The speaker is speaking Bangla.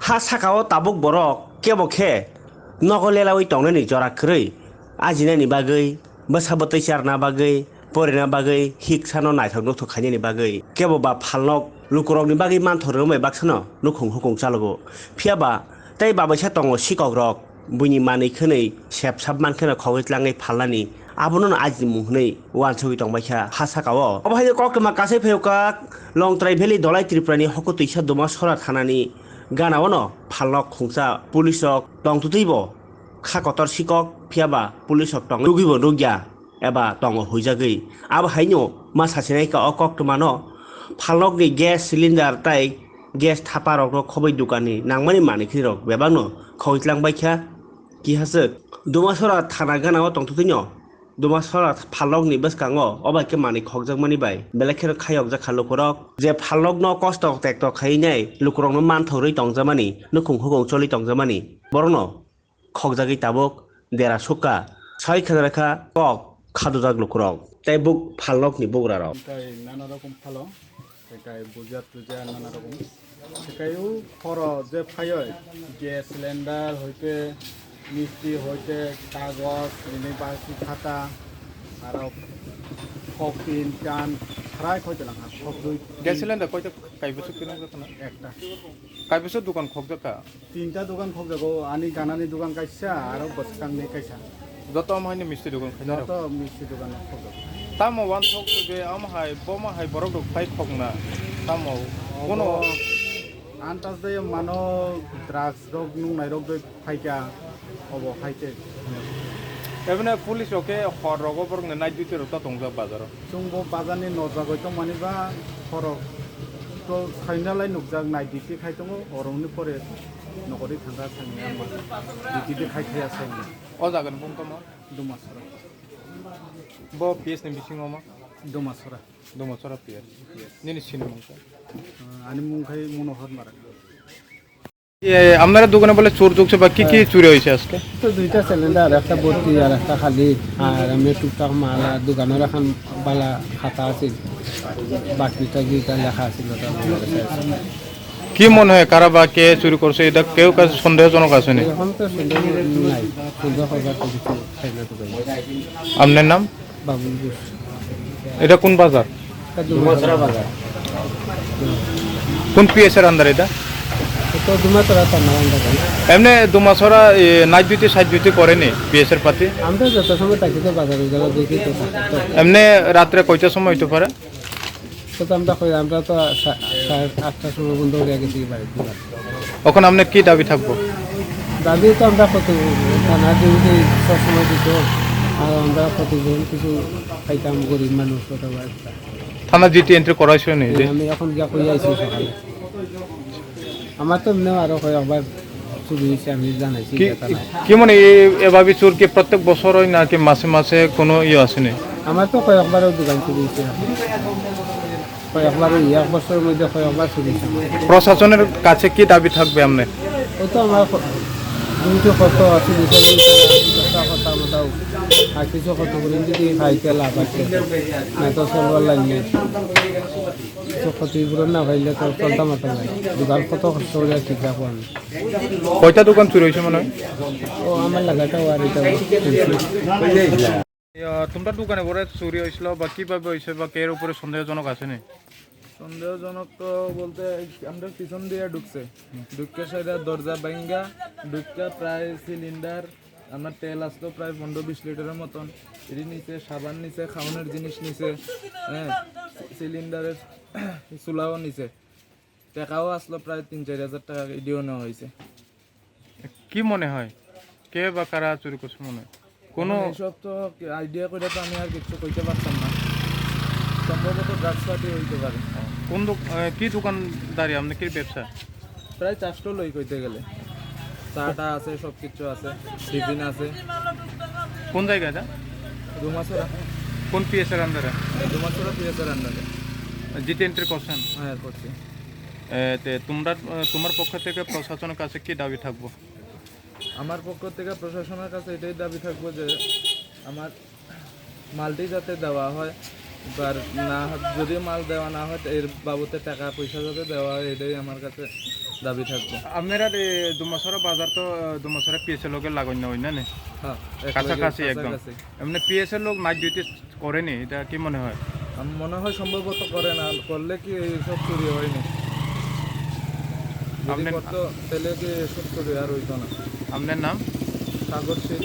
ha sakao tabuk borok kebo khe nogolelawi tongnani jorakhwrwi ajinani bagwi bwsabatwi charna bagwi porina bagwi hiksano naithok nuthok khainani bagwi kebo ba phalnok lukurokni bagwi manthorwmai baksano nukhung hukung chalogo phiaba tei babaisa tongo sikok rok buini manui khwnui sepsap mankhana khogwitlangai phalnani abono aji mungnui wansugui tongbaikha ha sakao obahaino koktwma kasai phayuka longtrai valley dolai tripurani hokutuisa duma sora thanani ganao no phalok khungsa pulisok tongtutwibo kha kotor sikok phiaba pulisok tong rugibo rugya eba tongo huijagui abo haino ma sasinai ka koktwma no phalokni gas cylinder tai gas thaparok no khobai dukani nangmani manikri rok bebangno khogitlangbaikhya kihasuk dumasora thana ganao tongtutwino dumasora phalokni bwskango obaike mani khogjakmani bai belekher khayokjakha lukurok je phalokno kosto tekto khainai lukurokno manthorwi tongjamani nukhung hukung choli tongjamani borokno khogjagui tabuk dera suka sai khajakha kok khadujak lukurok tei buk phalokni bugrarok নানা রকম ফালো এটাই বুঝা টুজা নানা রকম এটাইও খরচ যে ফাইয় গ্যাস সিলিন্ডার হইতে মিষ্টি হইতে কাগজ ইউনিভার্সিটি খাতা আর কফিন কান ফ্রাই হইতে না সব দুই গ্যাস সিলিন্ডার কয়টা কাইবছর কিনা কথা না একটা কাইবছর দোকান খোক জাকা তিনটা দোকান খোক যাবো আনি গানানি দোকান কাইসা আর বসকাংনি কাইসা যত আমহাইনি মিষ্টি দোকান খাই যত মিষ্টি দোকান খোক যাবো তামো ওয়ান থক যে আমহাই বমাহাই বরক দক ফাই খক না তামো কোনো আন্তাজ দিয়ে মানো ড্রাগস রোগ নুংনাই রোগ ফাইকা হবো খাইতে এমনে পুলিশ ওকে হর রগ বরক নাই দুইতে রতা তংজা বাজার जोंबो बाजारनि नजागैथ' मानिबा हराव तो खायनालाय नुकजाक नाय दिथि खायदों हरावनो परे नखरै थांगा थांनाया दिथि खायखाया साइनि ও জাগান বুমতামা दमासरा ব পিএস নি বিসিংও মা दमासरा দমছরা পিএস নিনি সিনেমা आनि मुंखाय मनोहर मारा আপনারা দোকানে বলে চোর ঢুকছে বা কি কি চুরি হয়েছে আজকে তো দুইটা সিলিন্ডার একটা ভর্তি আর একটা খালি আর আমি টুকটাক মাল আর দোকানের এখন বালা খাতা আছে বাকিটা যেটা লেখা আছিল কি মনে হয় কারা বা কে চুরি করছে এটা কেউ কাছে সন্দেহজনক আছে না এখন তো সন্দেহ নাই সন্দেহ হবার তো কিছু খাই না তো আপনার নাম বাবুল ঘোষ এটা কোন বাজার দুমাতরা বাজার কোন পিএস এর আন্ডার এটা তো দুমাতরা তো নাম দেখাই এমনি দুমাছরা নাইট ডিউটি সাইড ডিউটি করেনি পিএস এর পাতি আমরা যত সময় থাকি তো বাজারে যারা দেখি তো এমনি রাত্রে কয়টার সময় হইতে পারে তো আমরা কই আমরা তো 8টার সময় বন্ধ হয়ে গেছি বাড়ি এখন আপনি কি দাবি থাকবো দাবি তো আমরা কত থানা ডিউটি সব সময় দিত আর আমরা প্রতিদিন কিছু খাইতাম গরিব মানুষ কত একটা থানা জিটি এন্ট্রি করাইছো নি যে আমি এখন গিয়া কই আইছি সকালে আমার তো এমনি আরো কয়েকবার চুরি হয়েছে আমি জানাইছি কি কি মানে এভাবে চোর কি প্রত্যেক বছর হয় নাকি মাসে মাসে কোনো ইয়ে আছে নি আমার তো কয়েকবারও দোকান চুরি হয়েছে কয়েকবার এক বছরের মধ্যে কয়েকবার চুরি হয়েছে প্রশাসনের কাছে কি দাবি থাকবে আপনি ও তো আমার দুটো কত চুরি কথা মোটাও আর কিছু কত করে যদি খাইতে লাভ আছে না তো চলবার লাগলে তো ক্ষতিপূরণ না পাইলে তো চলতাম মাতাম নাই দোকান কত কষ্ট করে ঠিক রাখবো আমি কয়টা দোকান চুরি হয়েছে মনে হয় ও আমার লাগাটাও আর এটা তোমরা দোকানে পরে চুরি হয়েছিল বা কিভাবে হয়েছে বা এর উপরে সন্দেহজনক আছে নি সন্দেহজনক তো বলতে আমরা পিছন দিয়ে ঢুকছে ঢুকে সাইডে দরজা ভাঙ্গা ঢুকা প্রায় সিলিন্ডার আমার তেল আসলো প্রায় 15-20 লিটারের মতন এর নিচে সাবান নিচে খাওয়ানোর জিনিস নিচে হ্যাঁ সিলিন্ডারের চুলাও নিচে টাকাও আসলো প্রায় 3-4 হাজার টাকা এডিও নেওয়া হয়েছে কি মনে হয় কে বা কারা চুরি করছে মনে হয় কোনো এসব তো আইডিয়া করে তো আমি আর কিছু কইতে পারতাম না সম্ভবত ড্রাগস পার্টি হইতে পারে কোন কি দোকানদারি আপনি কি ব্যবসা প্রায় 4টা লই কইতে গেলে চাটা আছে সব কিছু আছে টিফিন আছে কোন জায়গা এটা দুমাসরা কোন পিএস এর আন্ডারে দুমাসরা পিএসের আন্ডারে জিটি এন্ট্রি করছেন হ্যাঁ করছি তোমার পক্ষ থেকে প্রশাসনের কাছে কি দাবি থাকবো আমার পক্ষ থেকে প্রশাসনের কাছে এটাই দাবি থাকবো যে আমার মালটি যাতে দেওয়া হয় এবার না যদি মাল দেওয়া না হয় এর বাবদে টাকা পয়সা যাতে দেওয়া হয় এটাই আমার কাছে দাবি থাকবে। আপনারা দুমাসরা বাজার তো দুমাসরা পিএসএল লোকের লাগাই না হয় না হ্যাঁ কাছাকাছি একদম এমনি পিএসএল লোক নাইট ডিউটি করেনি, এটা কি মনে হয়? আমার মনে হয় সম্ভবত করে না, করলে কি এইসব চুরি হয়নি, যদি আপনার- করতো তাহলে কি এসব চুরি আর হইতো না। আপনার নাম? সাগর সিং।